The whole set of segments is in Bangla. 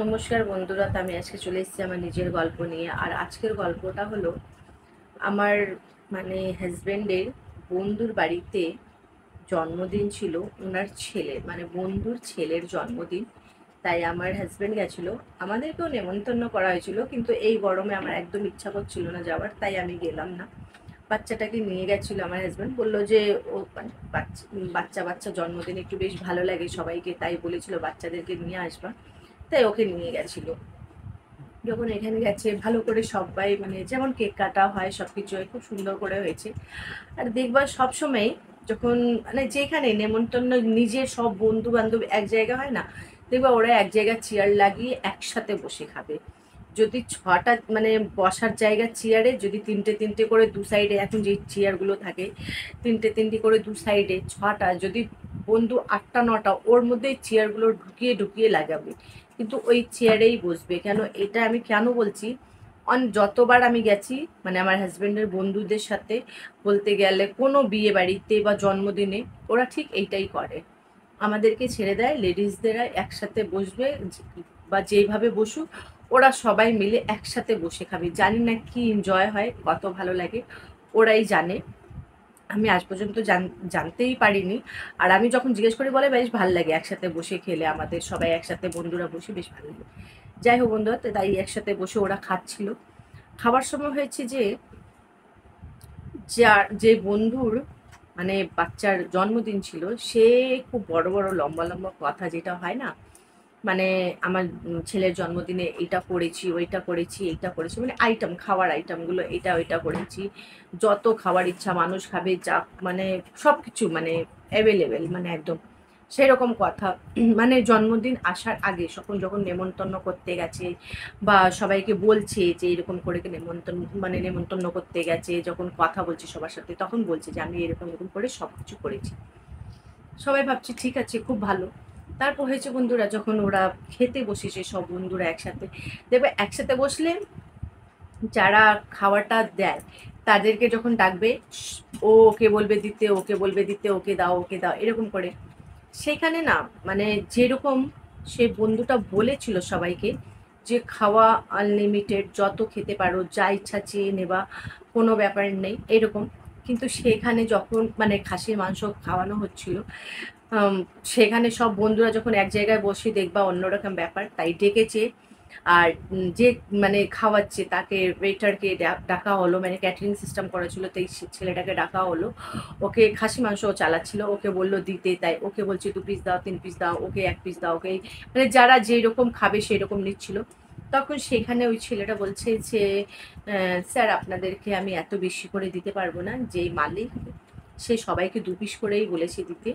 নমস্কার বন্ধুরা, তো আমি আজকে চলে এসেছি আমার নিজের গল্প নিয়ে। আর আজকের গল্পটা হলো আমার হাজবেন্ডের বন্ধুর বাড়িতে জন্মদিন ছিল। ওনার ছেলের বন্ধুর ছেলের জন্মদিন। তাই আমার হাজবেন্ড গেছিল। আমাদেরকেও নেমন্তন্ন করা হয়েছিল, কিন্তু এই গরমে আমার একদম ইচ্ছা করছিল না যাওয়ার, তাই আমি গেলাম না। বাচ্চাটাকে নিয়ে গেছিল আমার হাজবেন্ড, বললো যে ও বাচ্চা বাচ্চা বাচ্চা জন্মদিন একটু বেশ ভালো লাগে সবাইকে, তাই বলেছিল বাচ্চাদেরকে নিয়ে আসবা। তাই ওকে নিয়ে গেছিল। যখন এখানে গেছে ভালো করে সবাই যেমন কেক কাটা হয় সবকিছু খুব সুন্দর করে হয়েছে। আর দেখবা সবসময় যখন যেখানে নেমন্তন্ন নিজের সব বন্ধু বান্ধব এক জায়গা হয় না, দেখবা ওরা এক জায়গায় চেয়ার লাগিয়ে একসাথে বসে খাবে। যদি ছটা বসার জায়গা চেয়ারে যদি তিনটে তিনটে করে দু সাইডে, এখন যে চেয়ারগুলো থাকে তিনটে তিনটে করে দু সাইডে ছটা, যদি বন্ধু আটটা নটা ওর মধ্যে চেয়ারগুলো ঢুকিয়ে ঢুকিয়ে লাগাবে, কিন্তু ওই চেয়ারেই বসবে। কেন এটা আমি কেন বলছি, যতবার আমি গেছি আমার হাজবেন্ডের বন্ধুদের সাথে, বলতে গেলে কোনো বিয়ে বাড়িতে বা জন্মদিনে ওরা ঠিক এইটাই করে। আমাদেরকে ছেড়ে দেয়, লেডিসদেরা একসাথে বসবে, বা যেইভাবে বসুক ওরা সবাই মিলে একসাথে বসে খাবে। জানি না কি এনজয় হয়, কত ভালো লাগে, ওরাই জানে। আমি আজ পর্যন্ত জানতেই পারিনি। আর আমি যখন জিজ্ঞেস করি বলে বেশ ভালো লাগে একসাথে বসে খেলে, আমাদের সবাই একসাথে বন্ধুরা বসে বেশ ভালো লাগে। যাই হোক বন্ধুরা, তো তাই একসাথে বসে ওরা খাচ্ছিল। খাবার সময় হয়েছে যে যে বন্ধুর বাচ্চার জন্মদিন ছিল, সে খুব বড় বড় লম্বা লম্বা কথা, যেটা হয় না আমার ছেলের জন্মদিনে এটা করেছি, ওইটা করেছি, এইটা করেছি, আইটেম, খাওয়ার আইটেমগুলো এটা ওইটা করেছি, যত খাওয়ার ইচ্ছা মানুষ খাবে, যা সব কিছু অ্যাভেলেবেল, একদম সেরকম কথা। জন্মদিন আসার আগে যখন নেমন্তন্ন করতে গেছে বা সবাইকে বলছে যে এরকম করে নেমন্তন্ন করতে গেছে, যখন কথা বলছে সবার সাথে, তখন বলছে যে আমি এরকম এরকম করে সব কিছু করেছি। সবাই ভাবছি ঠিক আছে, খুব ভালো। তারপর হয়েছে বন্ধুরা, যখন ওরা খেতে বসেছে সব বন্ধুরা একসাথে, দেখবে একসাথে বসলে যারা খাওয়াটা দেয় তাদেরকে যখন ডাকবে, ও ওকে বলবে দিতে, ওকে বলবে দিতে, ওকে দাও, ওকে দাও, এরকম করে। সেখানে না যেরকম সে বন্ধুটা বলেছিল সবাইকে যে খাওয়া আনলিমিটেড, যত খেতে পারো, যা ইচ্ছা চেয়ে নেবা, কোনো ব্যাপার নেই এরকম। কিন্তু সেখানে যখন খাসির মাংস খাওয়ানো হচ্ছিল, সেখানে সব বন্ধুরা যখন এক জায়গায় বসে দেখবা অন্যরকম ব্যাপার, তাই ডেকেছে। আর যে খাওয়াচ্ছে তাকে, ওয়েটারকে ডাকা হলো, ক্যাটারিং সিস্টেম করা ছিল, তাই ছেলেটাকে ডাকা হলো। ওকে খাসি মাংস চালাচ্ছিল, ওকে বললো দিতে, তাই ওকে বলছে 2 পিস দাও, 3 পিস দাও, ওকে 1 পিস দাও, ওকে যারা যেই রকম খাবে সেই রকম নিচ্ছিল। তখন সেখানে ওই ছেলেটা বলছে যে স্যার, আপনাদেরকে আমি এত বেশি করে দিতে পারবো না, যেই মালিক সে সবাইকে 2 পিস করেই বলেছে দিতে।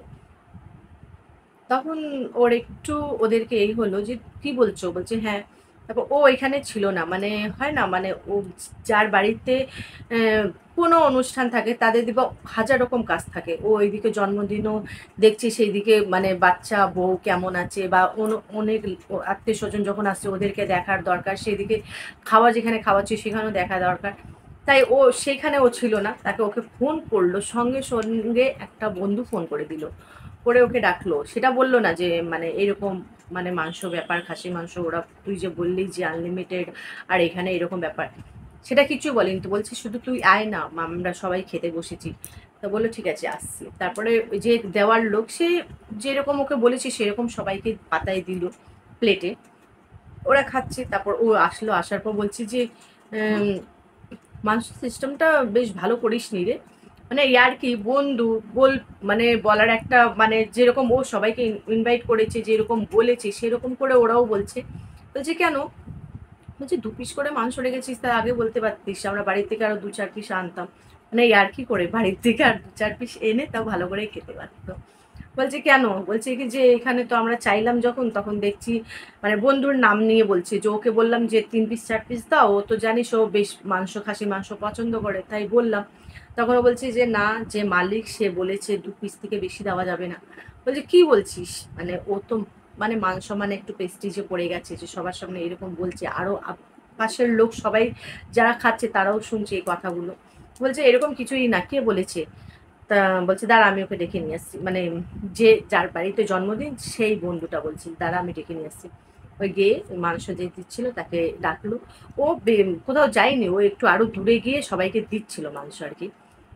তখন ওর একটু ওদেরকে এই হলো যে কি বলছো, বলছে হ্যাঁ। তারপর ও এখানে ছিল না, হয় না ও যার বাড়িতে কোনো অনুষ্ঠান থাকে তাদের দিকে হাজার রকম কাজ থাকে, ও এইদিকে জন্মদিনও দেখছে, সেই দিকে বাচ্চা বউ কেমন আছে, বা অনেক আত্মীয় স্বজন যখন আসছে ওদেরকে দেখার দরকার, সেদিকে খাওয়া যেখানে খাওয়াচ্ছে সেখানেও দেখা দরকার। তাই ও সেখানে ও ছিল না। তাকে ওকে ফোন করলো, সঙ্গে সঙ্গে একটা বন্ধু ফোন করে দিল, করে ওকে ডাকলো। সেটা বললো না যে এরকম মাংস ব্যাপার, খাসি মাংস, ওরা তুই যে বললি যে আনলিমিটেড আর এখানে এরকম ব্যাপার, সেটা কিছু বলেনি। তো বলছি শুধু তুই আয় না, আমরা সবাই খেতে বসেছি। তো বললো ঠিক আছে আসছি। তারপরে ওই যে দেওয়ার লোক, সে যেরকম ওকে বলেছে সেরকম সবাইকে পাতায় দিল প্লেটে, ওরা খাচ্ছে। তারপর ও আসলো, আসার পর বলছি যে মাংস সিস্টেমটা বেশ ভালো করিস নি রে, ইয়ার কি বন্ধু বল, বলার একটা যেরকম ও সবাইকে ইনভাইট করেছে, যেরকম বলেছে সেরকম করে ওরাও বলছে। বলছে কেন, বলছে 2 পিস করে মাংস রেখেছিস, তার আগে বলতে পারতিস, আমরা বাড়ির থেকে আরো 2-4 পিস আনতাম। ইয়ার কি করে বাড়ির থেকে আর 2-4 পিস এনে তাও ভালো করে খেতে পারতো। বলছে কেন, বলছে কি যে এখানে তো আমরা চাইলাম যখন, তখন দেখছি বন্ধুর নাম নিয়ে বলছে যে ওকে বললাম যে 3 পিস 4 পিস দাও, ও তো জানিস ও বেশ মাংস, খাসি মাংস পছন্দ করে, তাই বললাম। তখন ও বলছে যে না, যে মালিক সে বলেছে 2 পিস থেকে বেশি দেওয়া যাবে না। বলছে কি বলছিস, ও তো মাংস একটু প্রেস্টিজে পড়ে গেছে, যে সবার সামনে এরকম বলছে, আরো পাশের লোক সবাই যারা খাচ্ছে তারাও শুনছে এই কথাগুলো। বলছে এরকম কিছুই না, কে বলেছে। তা বলছে দাঁড়া আমি ওকে ডেকে নিয়ে আসছি, যে যার বাড়িতে জন্মদিন সেই বন্ধুটা বলছি, দাঁড়া আমি ডেকে নিয়ে আসছি। ওই গিয়ে মাংস যে দিচ্ছিল তাকে ডাকলো। ও কোথাও যায়নি, ও একটু আরো দূরে গিয়ে সবাইকে দিচ্ছিল মাংস আর কি।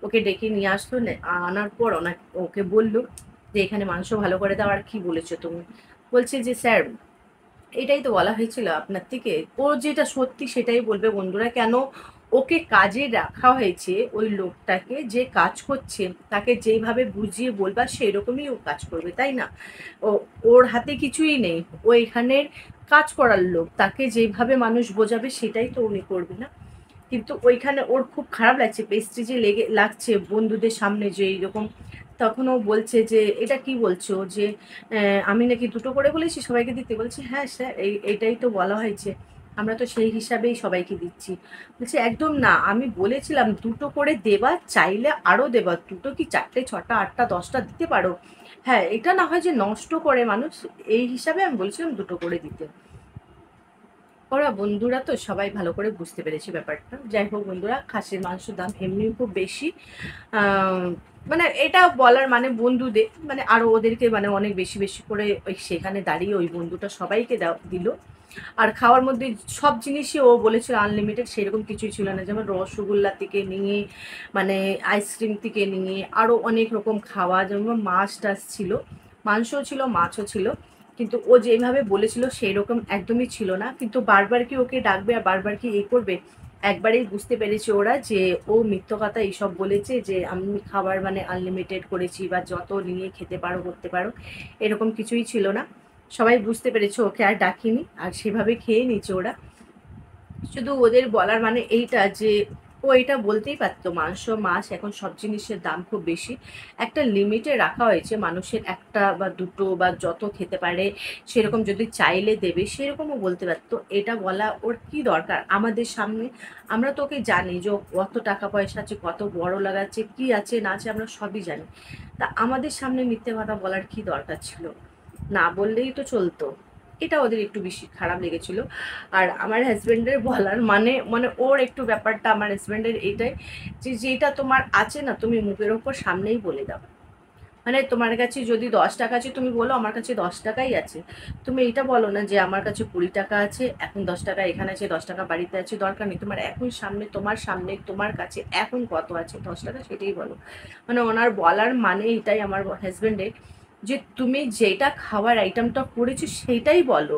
ওকে ডেকে নিয়ে আসলো, আনার পর ওকে বললো যে এখানে মাংস ভালো করে দাও। আর কি বলেছো তুমি? বলছে যে স্যার এটাই তো বলা হয়েছিল আপনার থেকে। ও যেটা সত্যি সেটাই বলবে বন্ধুরা। কেন ওকে কাজে রাখা হয়েছে, ওই লোকটাকে যে কাজ করছে তাকে যেভাবে বুঝিয়ে বলবা সেই রকমই ও কাজ করবে, তাই না? ও ওর হাতে কিছুই নেই, ও এখানের কাজ করার লোক, তাকে যেভাবে মানুষ বোঝাবে সেটাই তো উনি করবে না। কিন্তু ওইখানে ওর খুব খারাপ লাগছে, পেস্ট্রি যে লাগছে বন্ধুদের সামনে যে এইরকম। তখন ও বলছে যে এটা কি বলছো যে আমি নাকি দুটো করে বলেছি সবাইকে দিতে। বলছে হ্যাঁ স্যার এইটাই তো বলা হয়েছে, আমরা তো সেই হিসাবেই সবাইকে দিচ্ছি। বলছে একদম না, আমি বলেছিলাম দুটো করে দেবা, চাইলে আরও দেবা, দুটো কি চারটে ছটা আটটা 10টা দিতে পারো। হ্যাঁ এটা না হয় যে নষ্ট করে মানুষ, এই হিসাবে আমি বলছিলাম দুটো করে দিতে। ওরা বন্ধুরা তো সবাই ভালো করে বুঝতে পেরেছে ব্যাপারটা। যাই হোক বন্ধুরা, খাসির মাংসের দাম এমনিও খুব বেশি। মানে এটা বলার মানে বন্ধুদের মানে আরো ওদেরকে মানে অনেক বেশি বেশি করে ওই সেখানে দাঁড়িয়ে ওই বন্ধুটা সবাইকে দিল। আর খাওয়ার মধ্যে সব জিনিসই ও বলেছিল আনলিমিটেড, সেরকম কিছুই ছিল না। যেমন রসগোল্লা থেকে নিয়ে মানে আইসক্রিম থেকে নিয়ে আরো অনেক রকম খাওয়া, যেমন মাছ টাছ ছিল, মাংসও ছিল মাছও ছিল। কিন্তু ও যেভাবে বলেছিল সেই রকম একদমই ছিল না। কিন্তু বারবার কি ওকে ডাকবে আর বারবার কি করবে? একবারেই বুঝতে পেরেছে ওরা যে ও মিথ্য কথা এইসব বলেছে, যে আমি খাবার মানে আনলিমিটেড করেছি বা যত নিয়ে খেতে পারো করতে পারো, এরকম কিছুই ছিল না। সবাই বুঝতে পেরেছে, ওকে আর ডাকিনি, আর সেভাবে খেয়ে নিচ্ছে ওরা। শুধু ওদের বলার মানে এইটা যে ও এটা বলতেই পারতো মাংস মাছ এখন সব জিনিসের দাম খুব বেশি, একটা লিমিটে রাখা হয়েছে মানুষের, একটা বা দুটো বা যত খেতে পারে সেরকম যদি চাইলে দেবে, সেরকমও বলতে পারতো। এটা বলা ওর কি দরকার আমাদের সামনে? আমরা তো ওকে জানি যে ও কত টাকা পয়সা আছে, কত বড় লাগাচ্ছে, কি আছে না আছে আমরা সবই জানি। তা আমাদের সামনে মিথ্যে কথা বলার কি দরকার ছিল? না বললেই তো চলতো। এটা ওদের একটু বেশি খারাপ লেগেছিল। আর আমার হাজবেন্ডের বলার মানে মানে ওর একটু ব্যাপারটা আমার হাজবেন্ডের এইটাই যে যেটা তোমার আছে না তুমি মুখের ওপর সামনেই বলে দাও। মানে তোমার কাছে যদি 10 টাকা আছে তুমি বলো আমার কাছে 10 টাকাই আছে। তুমি এটা বলো না যে আমার কাছে 20 টাকা আছে, এখন 10 টাকা এখানে আছে, 10 টাকা বাড়িতে আছে, দরকার নেই। তোমার এখন সামনে তোমার কাছে এখন কত আছে 10 টাকা সেটাই বলো। মানে ওনার বলার মানে এটাই আমার হাজবেন্ডের, যে তুমি যেটা খাওয়ার আইটেমটা করেছো সেইটাই বলো,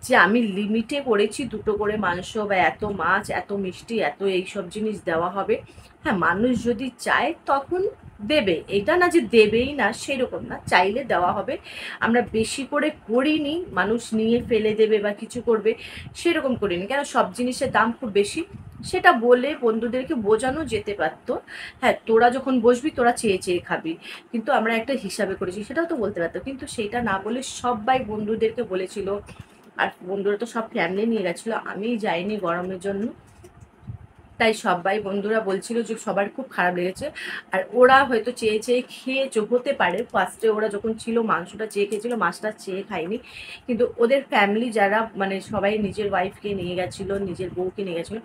যে আমি লিমিটে করেছি দুটো করে মাংস বা এত মাছ এত মিষ্টি এত এইসব জিনিস দেওয়া হবে। হ্যাঁ মানুষ যদি চায় তখন দেবে, এটা না যে দেবেই না সেরকম না, চাইলে দেওয়া হবে। আমরা বেশি করে করিনি মানুষ নিয়ে ফেলে দেবে বা কিছু করবে সেরকম করিনি, কেন সব জিনিসের দাম খুব বেশি। সেটা বলে বন্ধুদেরকে বোঝানো যেতে পারতো। হ্যাঁ তোরা যখন বসবি তোরা চেয়ে চেয়ে খাবি, কিন্তু আমরা একটা হিসাবে করেছি সেটাও তো বলতে পারতো। কিন্তু সেটা না বলে সবাই বন্ধুদেরকে বলেছিল। আর বন্ধুরা তো সব ফ্যামিলি নিয়ে গেছিলো, আমি যাইনি গরমের জন্য। তাই সবাই বন্ধুরা বলছিল যে সবার খুব খারাপ লেগেছে। আর ওরা হয়তো চেয়ে চেয়ে খেয়েছে হতে পারে, ফার্স্টে ওরা যখন ছিল মাংসটা চেয়ে খেয়েছিল, মাছটা চেয়ে খায়নি। কিন্তু ওদের ফ্যামিলি যারা মানে সবাই নিজের ওয়াইফকে নিয়ে গেছিলো, নিজের বউকে নিয়ে গেছিলো,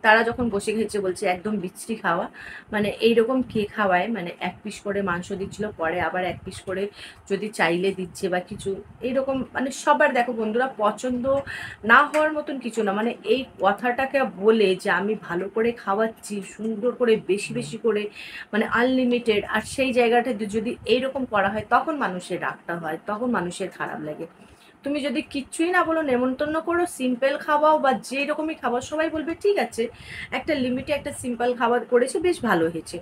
তারা যখন বসে খেয়েছে বলছে একদম বিচ্ছিরি খাওয়া। মানে এইরকম কে খাওয়ায়, মানে 1 পিস করে মাংস দিচ্ছিল, পরে আবার 1 পিস করে যদি চাইলে দিচ্ছে বা কিছু এইরকম। মানে সবার দেখো বন্ধুরা পছন্দ না হওয়ার মতন কিছু না, মানে এই কথাটাকে বলে যে আমি ভালো করে খাওয়াচ্ছি সুন্দর করে বেশি বেশি করে মানে আনলিমিটেড, আর সেই জায়গাটাতে যদি এইরকম করা হয় তখন মানুষের রাগটা হয়, তখন মানুষের খারাপ লাগে। তুমি যদি কিচ্ছুই না বলো, নেমন্তন্ন করো, সিম্পল খাওয়াও বা যে রকমই খাওয়াও, সবাই বলবে ঠিক আছে একটা লিমিটে একটা সিম্পল খাবার করেছে বেশ ভালো হয়েছে।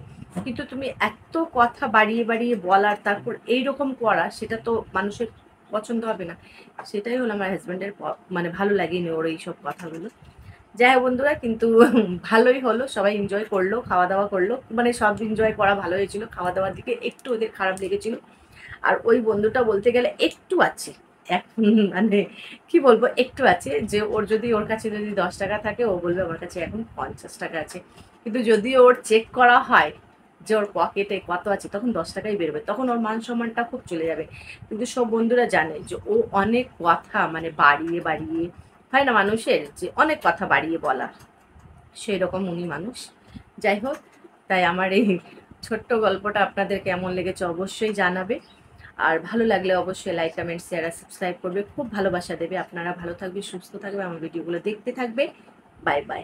কিন্তু তুমি এত কথা বাড়িয়ে বাড়িয়ে বলার তারপর এইরকম করা, সেটা তো মানুষের পছন্দ হবে না। সেটাই হলো আমার হাজব্যান্ডের মানে ভালো লাগেনি ওর এইসব কথাগুলো। যাই হোক বন্ধুরা, কিন্তু ভালোই হলো, সবাই এনজয় করলো, খাওয়া দাওয়া করলো, মানে সব এনজয় করা ভালো হয়েছিল। খাওয়া দাওয়ার দিকে একটু ওদের খারাপ লেগেছিল। আর ওই বন্ধুটা বলতে গেলে একটু আছে, এখন মানে কি বলবো একটু আছে, যে ওর যদি ওর কাছে যদি 10 টাকা থাকে ও বলবে আমার কাছে এখন 50 টাকা আছে। কিন্তু যদি ওর চেক করা হয় যে ওর পকেটে কত আছে তখন 10 টাকাই বেরোবে, তখন ওর মান সম্মানটা খুব চলে যাবে। কিন্তু সব বন্ধুরা জানে যে ও অনেক কথা মানে বাড়িয়ে বাড়িয়ে, হয় না মানুষের যে অনেক কথা বাড়িয়ে বলা, সেই রকম উনি মানুষ। যাই হোক, তাই আমার এই ছোট্ট গল্পটা আপনাদের কেমন লেগেছে অবশ্যই জানাবে। আর ভালো লাগলে অবশ্যই লাইক, কমেন্ট, শেয়ার আর সাবস্ক্রাইব করবে। খুব ভালোবাসা দেবে। আপনারা ভালো থাকবে, সুস্থ থাকবে, আমার ভিডিওগুলো দেখতে থাকবে। Bye bye.